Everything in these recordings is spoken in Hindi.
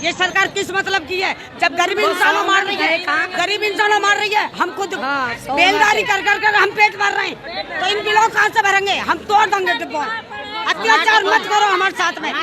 ये सरकार किस मतलब की है? जब गरीब इंसानों मार रही है, गरीब इंसानों मार रही है, हम खुद बेलदारी कर कर हम पेट भर रहे हैं, तो इनके लोग कहाँ से भरेंगे? हम तोड़ देंगे डिब्बा। अत्याचार मत करो हमारे साथ में।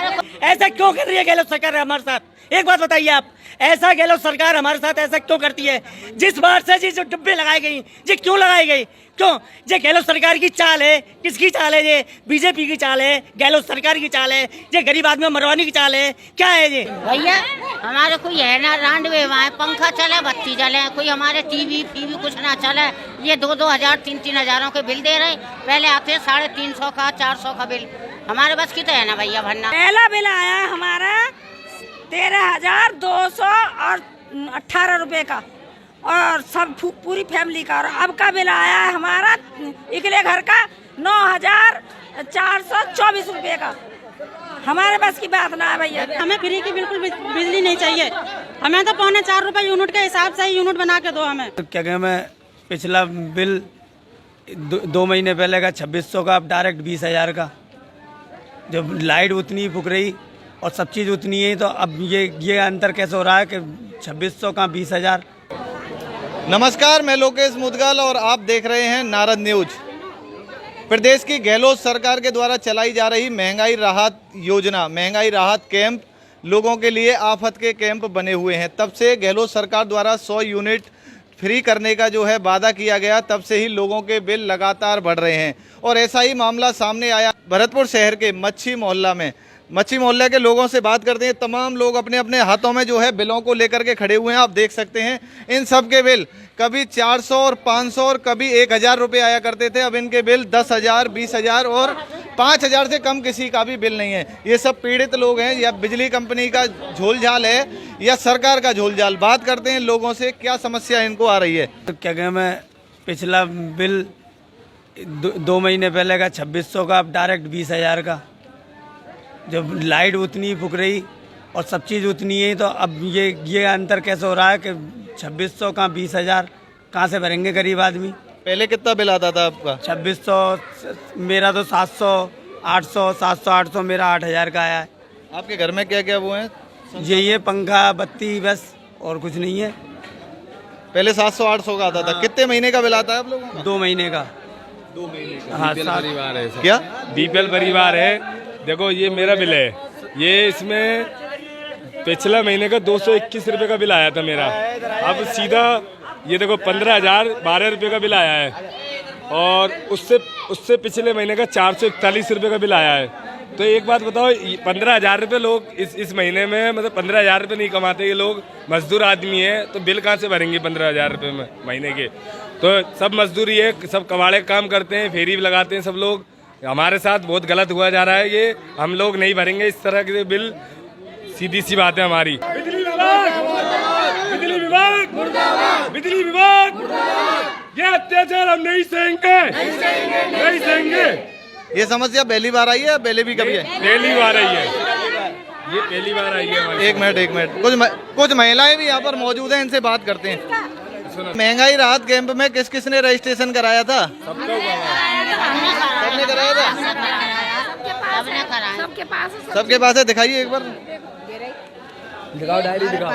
ऐसा क्यों कर रही है गहलोत सरकार हमारे साथ? एक बात बताइए आप, ऐसा गहलोत सरकार हमारे साथ ऐसा क्यों करती है? जिस बार से जी जो डिब्बे लगाई गई, जी क्यों लगाई गई? क्यों? ये गहलोत सरकार की चाल है। किसकी चाल है? ये बीजेपी की चाल है, गहलोत सरकार की चाल है, ये गरीब आदमी मरवाने की चाल है। क्या है ये? भैया हमारे कोई है ना रांडवे वहाँ पंखा चले, बत्ती जले, कोई हमारे टीवी कुछ ना चले। ये 2-2 हजार 3-3 हजारों के बिल दे रहे। पहले आते 350 का 400 का बिल। हमारे बस की तो है ना भैया भरना। पहला बिल आया हमारा 13,218 रुपए का, और सब पूरी फैमिली का। और अब का बिल आया है हमारा इकले घर का 9,424 रुपए का। हमारे बस की बात ना है भैया। हमें फ्री की बिल्कुल बिजली नहीं चाहिए। हमें तो 4.25 रुपए यूनिट के हिसाब से ही यूनिट बना के दो हमें। तो क्या कहें, मैं पिछला बिल 2 महीने पहले का 2600 का, अब डायरेक्ट 20,000 का। जब लाइट उतनी ही फूक रही और सब चीज़ उतनी है, तो अब ये अंतर कैसे हो रहा है कि 2600 का 20,000। नमस्कार, मैं लोकेश मुदगल और आप देख रहे हैं नारद न्यूज। प्रदेश की गहलोत सरकार के द्वारा चलाई जा रही महंगाई राहत योजना, महंगाई राहत कैंप, लोगों के लिए आफत के कैंप बने हुए हैं। तब से गहलोत सरकार द्वारा 100 यूनिट फ्री करने का जो है वादा किया गया, तब से ही लोगों के बिल लगातार बढ़ रहे हैं। और ऐसा ही मामला सामने आया भरतपुर शहर के मच्छी मोहल्ला में। मच्छी मोहल्ला के लोगों से बात करते हैं। तमाम लोग अपने अपने हाथों में जो है बिलों को लेकर के खड़े हुए हैं। आप देख सकते हैं इन सब के बिल कभी 400 और 500 और कभी 1,000 रुपये आया करते थे। अब इनके बिल 10,000, 20,000 और 5,000 से कम किसी का भी बिल नहीं है। ये सब पीड़ित लोग हैं, या बिजली कंपनी का झोलझाल है या सरकार का झोलझाल। बात करते हैं लोगों से, क्या समस्या इनको आ रही है। तो क्या कहें, मैं पिछला बिल 2 महीने पहले का 2600 का, अब डायरेक्ट 20,000 का। जब लाइट उतनी ही फूक रही और सब चीज़ उतनी है, तो अब ये अंतर कैसे हो रहा है कि 2600 का 20,000 कहाँ से भरेंगे गरीब आदमी? पहले कितना बिल आता था आपका? 2600, मेरा तो 700, 800, 700, 800, मेरा 8,000 का आया है। आपके घर में क्या क्या वो हैं? ये पंखा, बत्ती, बस, और कुछ नहीं है। पहले 700-800 का आता था। कितने महीने का बिल आता है आप लोगों का? 2 महीने का। 2 महीने का। हाँ, परिवार है सब। क्या बीपीएल परिवार है। देखो ये मेरा बिल है, ये इसमें पिछला महीने का 221 रुपये का बिल आया था मेरा। अब सीधा ये देखो 15,012 रुपये का बिल आया है, और उससे पिछले महीने का 441 रुपये का बिल आया है। तो एक बात बताओ, 15,000 रुपये लोग इस महीने में, मतलब 15,000 रुपये नहीं कमाते ये लोग, मजदूर आदमी है, तो बिल कहाँ से भरेंगे 15,000 रुपये में महीने के? तो सब मजदूरी है, सब कबाड़े काम करते हैं, फेरी भी लगाते हैं सब लोग। हमारे साथ बहुत गलत हुआ जा रहा है ये। हम लोग नहीं भरेंगे इस तरह के बिल, सीधी सी बात है हमारी। बिजली विभाग, बिजली विभाग, बिजली विभाग, ये अत्याचार हम नहीं सहेंगे, नहीं सहेंगे। ये समस्या पहली बार आई है या पहले भी कभी है? पहली बार आई है, ये पहली बार आई है हमारी। एक मिनट, कुछ महिलाएं भी यहाँ पर मौजूद हैं, इनसे बात करते हैं। महंगाई राहत कैंप में किस किस ने रजिस्ट्रेशन कराया था? सबने कराया था। सबके पास है, दिखाइए एक बार। दिखाओ, डायरी दिखाओ।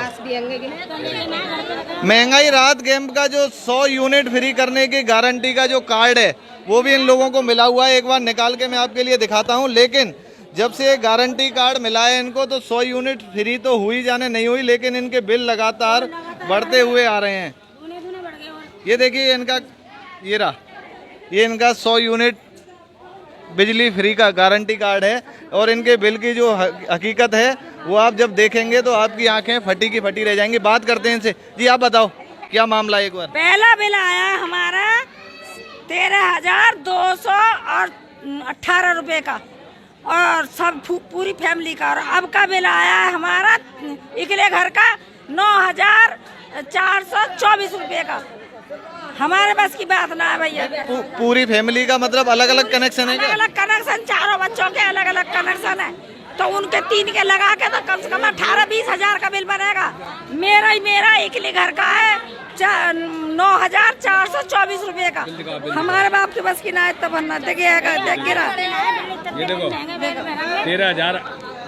महंगाई राहत कैंप का जो 100 यूनिट फ्री करने की गारंटी का जो कार्ड है, वो भी इन लोगों को मिला हुआ है। एक बार निकाल के मैं आपके लिए दिखाता हूँ। लेकिन जब से गारंटी कार्ड मिला है इनको, तो 100 यूनिट फ्री तो हुई जाने नहीं हुई, लेकिन इनके बिल लगातार बढ़ते हुए आ रहे हैं। ये देखिए इनका, ये रहा, ये इनका 100 यूनिट बिजली फ्री का गारंटी कार्ड है, और इनके बिल की जो हकीकत है वो आप जब देखेंगे तो आपकी आंखें फटी की फटी रह जाएंगी। बात करते हैं इनसे। जी आप बताओ क्या मामला है एक बार। पहला बिल आया हमारा 13,218 रुपए का, और सब पूरी फैमिली का। और अब का बिल आया है हमारा इकले घर का 9,424 रुपए का। हमारे बस की बात ना है भैया। पूरी फैमिली का मतलब अलग अलग कनेक्शन है? अलग अलग कनेक्शन, चारों बच्चों के अलग अलग कनेक्शन है, तो उनके 3 के लगा के तो कम से कम 18-20 हजार का बिल बनेगा। मेरा इकली घर का है 9,424 रुपए का। हमारे बाप के बस की ना है, तब भरना। देखिएगा, देख गिरा। ये देखो 13,000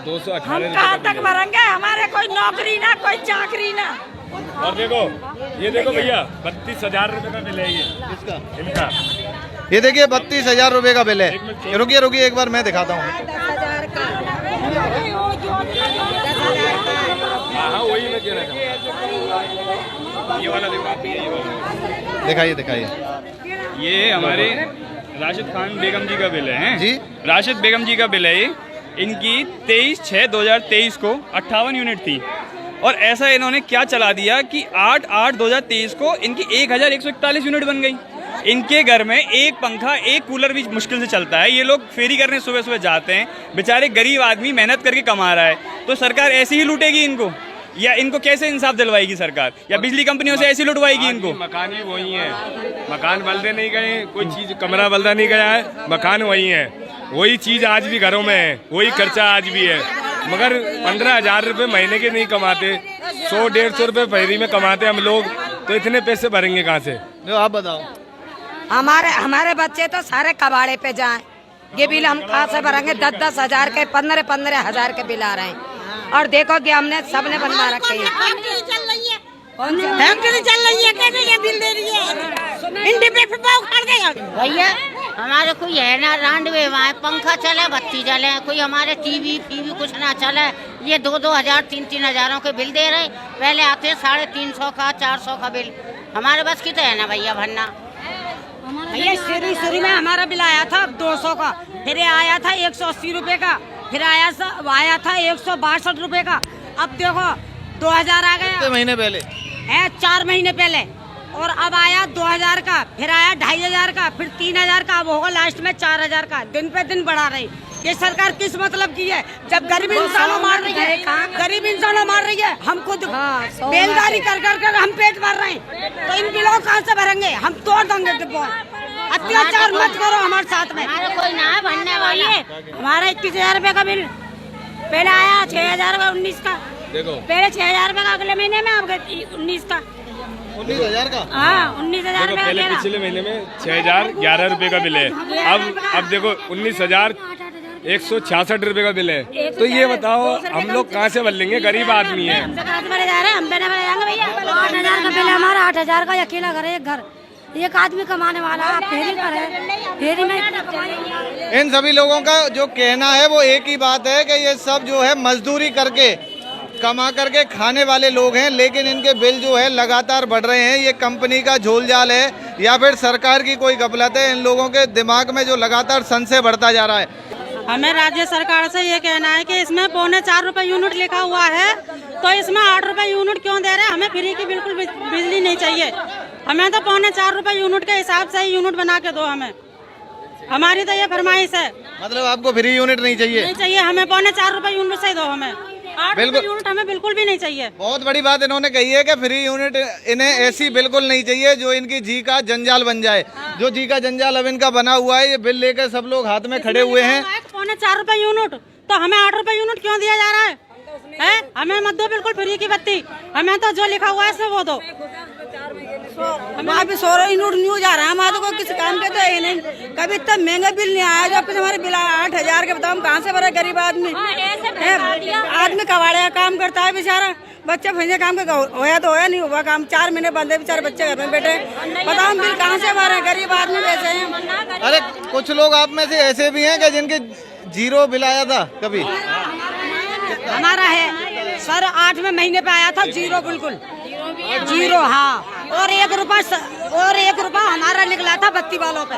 218 कहाँ तक भरेंगे? हमारे कोई नौकरी ना, कोई चाकरी ना। और देखो ये देखो भैया 32,000 रुपए का बिल है ये इसका इनका। ये देखिए 32,000 रुपए का बिल है। रुकिए रुकिए एक बार मैं दिखाता हूँ। हाँ वही मैं कहना चाहूँगा। ये वाला देखो आप, ये वाला दिखाइए दिखाइए। ये हमारे राशिद खान बेगम जी का बिल है जी। राशिद बेगम जी का बिल है ये। इनकी 23/6/2023 को 58 यूनिट थी और ऐसा इन्होंने क्या चला दिया कि 8/8/2023 को इनकी 1141 यूनिट बन गई। इनके घर में एक पंखा एक कूलर भी मुश्किल से चलता है। ये लोग फेरी करने सुबह सुबह जाते हैं, बेचारे गरीब आदमी मेहनत करके कमा रहा है, तो सरकार ऐसे ही लूटेगी इनको या इनको कैसे इंसाफ दिलवाएगी सरकार? या बिजली कंपनियों से ऐसी लुटवाएगी इनको? मकान भी वही है, मकान बलदे नहीं गए, कोई चीज कमरा बलदा नहीं गया है, मकान वही है, वही चीज आज भी घरों में है, वही खर्चा आज भी है। मगर 15,000 रुपये महीने के नहीं कमाते, 100-150 रुपये फेरी में कमाते हम लोग, तो इतने पैसे भरेंगे कहाँ से? जो आप बताओ। हमारे बच्चे तो सारे कबाड़े पे जाएं। ये बिल हम कहाँ से भरेंगे? 10-10 हजार के, 15-15 हजार के बिल आ रहे हैं। और देखो कि हमने सबने बनवा रखे हैं। फैक्ट्री चल रही है, कैसे ये बिल दे रही है? इन डिब्बे पे पाव खा गया भैया हमारे कोई है ना, रांडवे वहाँ पंखा चले, बत्ती जले, कोई हमारे टीवी कुछ ना चले। ये 2-2 हजार 3-3 हजारों के बिल दे रहे। पहले आते 350 का 400 का बिल। हमारे बस की तो है ना भैया भरना। भैया शुरू में हमारा बिल आया था 200 का, फिर आया था 180 रुपए का, फिर आया था 162 रुपए का। अब देखो 2000 आ गया। कितने महीने पहले है? 4 महीने पहले। और अब आया 2000 का, फिर आया 2500 का, फिर 3000 का, अब होगा लास्ट में 4000 का। दिन पे दिन बढ़ा रही। ये सरकार किस मतलब की है? जब गरीब इंसानों मार रही है, हम खुद बेलदारी कर हम पेट भर रहे हैं, तो इन बिलों कहाँ से भरेंगे? हम तोड़ देंगे डिब्बों। अत्याचार मत करो हमारे साथ में। हमारे कोई ना है भरने वाला। हमारा 21,000 रुपए का बिल पहले आया, 6,000 का 19 का। देखो पहले 6,000 रुपए का, अगले महीने में अब 19 का। 19,000 का? हाँ 19,000 देखो रुपए पहले पिछले महीने में 6,011 रुपए का बिल है। अब देखो 19,166 रुपए का बिल है। तो ये बताओ हम लोग कहाँ से भर लेंगे? गरीब आदमी है। हम पे ना भरे जाएंगे भैया। 8,000 का बिल है हमारा, 8,000 का अकेला घर है, एक घर, एक आदमी कमाने वाला। फेरी पर है, फेरी में इतना कमाएंगे। इन सभी लोगों का जो कहना है वो एक ही बात है कि ये सब जो है मजदूरी करके कमा करके खाने वाले लोग हैं, लेकिन इनके बिल जो है लगातार बढ़ रहे हैं। ये कंपनी का झोलझाल है या फिर सरकार की कोई गफलत है? इन लोगों के दिमाग में जो लगातार संशय बढ़ता जा रहा है। हमें राज्य सरकार से ये कहना है कि इसमें 4.25 रुपए यूनिट लिखा हुआ है, तो इसमें 8 रुपए यूनिट क्यों दे रहे हैं? हमें फ्री की बिल्कुल बिजली नहीं चाहिए। हमें तो 4.25 रुपए यूनिट के हिसाब से ही यूनिट बना के दो। हमें, हमारी तो ये फरमाइश है। मतलब आपको फ्री यूनिट नहीं चाहिए? नहीं चाहिए, हमें 4.25 रुपए यूनिट से ही दो। हमें 8 रुपए यूनिट हमें बिल्कुल भी नहीं चाहिए। बहुत बड़ी बात इन्होंने कही है कि फ्री यूनिट इन्हें ऐसी बिल्कुल नहीं चाहिए जो इनकी जी का जंजाल बन जाए। जो जी का जंजाल अब इनका बना हुआ है, ये बिल लेकर सब लोग हाथ में खड़े हुए हैं। 4.25 रुपए यूनिट, तो हमें 8 रुपए यूनिट क्यों दिया जा रहा है? हमें मत दो बिल्कुल फ्री की बत्ती। हमें तो जो लिखा हुआ है इसमें वो दो। हमारे भी 16 यूनिट न्यूज आ रहा है। हमारे को किसी काम के तो है नहीं। कभी इतना महंगा बिल नहीं आया जो फिर हमारे बिल 8,000 के। बताओ हम कहाँ से भरे? गरीब आदमी आदमी कबाड़े का काम करता है बेचारा। बच्चे भेजे काम का होया तो होया, नहीं हुआ काम। 4 महीने बंद है, बेचारे बच्चे घर में बैठे। बताओ हम बिल कहाँ से भरे? गरीब आदमी वैसे हैं। अरे कुछ लोग आप में से ऐसे भी हैं कि जिनके 0 बिल आया था कभी? हमारा है सर, 8वें महीने पे आया था 0, बिल्कुल 0। हाँ, और 1 रुपया हमारा निकला था बत्ती वालों पे।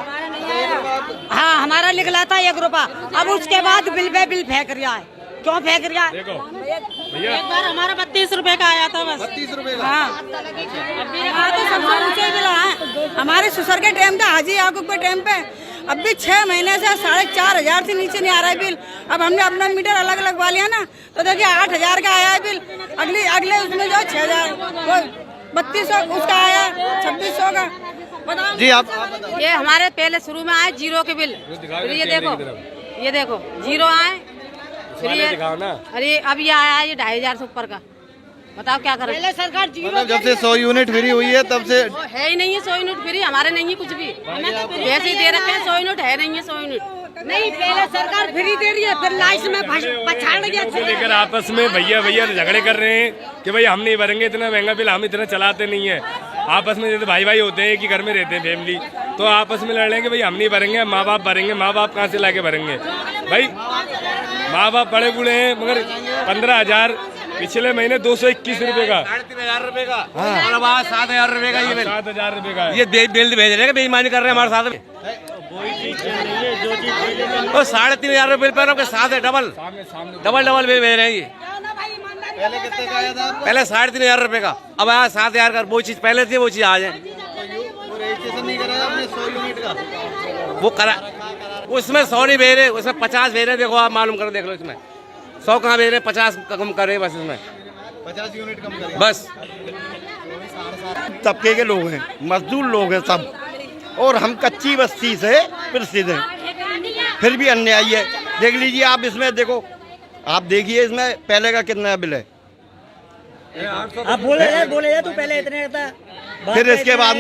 हाँ हमारा निकला था 1 रुपया। अब उसके बाद बिल पे बिल फेंक रहा है। क्यों फेंक रहा है? देखो भैया एक बार हमारा 32 रुपए का आया था बस। 32 रुपए का? हाँ, तो सबसे ऊंचे बिल है हमारे ससुर के टाइम था, हाजी याकूब के टाइम पे। अब भी 6 महीने से 4,500 से नीचे नहीं आ रहा है बिल। अब हमने अपना मीटर अलग लगवा लिया ना, तो देखिए 8,000 का आया है बिल। अगले उसमें जो 6,000, 3200 उसका आया, 2600 का। बताओ जी आप ये हमारे पहले शुरू में आए 0 के बिल। फिर ये देखो 0 आए, फिर ये दिखाओ ना। अरे अब ये आया है 2,500 से ऊपर का। बताओ क्या करें? पहले सरकार 0 मतलब जब से 100 यूनिट फ्री हुई है तब से वो है ही नहीं है 100 यूनिट फ्री। हमारे नहीं है कुछ भी, वैसे ही दे रखे हैं। 100 यूनिट है नहीं है, 100 यूनिट नहीं, पहले सरकार फ्री दे रही है, फिर लास्ट में पछाड़ रही को लेकर आपस में भैया भैया झगड़े कर रहे हैं कि भाई हम नहीं भरेंगे इतना महंगा बिल, हम इतना चलाते नहीं है। आपस में जैसे भाई भाई होते हैं कि घर में रहते हैं फैमिली, तो आपस में लड़ रहे हैं कि भाई हम नहीं भरेंगे, माँ बाप भरेंगे। माँ बाप कहाँ से लाके भरेंगे भाई? माँ बाप बड़े बूढ़े हैं, मगर 15,000 पिछले महीने 221 रुपए का, 3,500 रुपए का, और 7,000 रुपए का, ये 7,000 रुपए का ये बिल भेज रहे हैं, बेईमानी कर रहे हैं हमारे साथ में। तो 3,500 रुपए पर आपके साथ है, डबल बिल भेज रहे हैं ये। पहले कितने का आया था आपको? पहले 3,500 रुपए का, अब आया 7,000 का। वो चीज पहले थी, वो चीज आज है। रजिस्ट्रेशन नहीं कराया आपने 100 यूनिट का? वो करा, उसमें 100 नहीं भेज रहे, उसमें 50 भेज रहे। देखो आप मालूम करो, देख लो इसमें 100 कहाँ भेज रहे, 50 कम कर रहे बस, इसमें 50 यूनिट कम करें बस। तबके के लोग हैं, मजदूर लोग हैं सब, और हम कच्ची बस्ती से प्रसिद्ध हैं, फिर भी अन्यायी है। देख लीजिए आप, इसमें देखो, आप देखिए इसमें पहले का कितना बिल है। आप बोले जाए तो पहले इतने था, फिर इसके बाद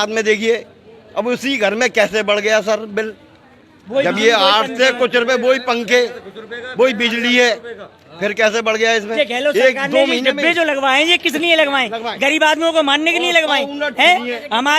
में देखिए, अब उसी घर में कैसे बढ़ गया सर बिल। जब ये 8 से कुछ रुपए, वही पंखे, वही बिजली है, फिर कैसे बढ़ गया इसमें? एक 2 महीने में जो लगवाए ये किस लिए लगवाए? गरीब आदमियों को मानने के लिए लगवाए हैं? हमारी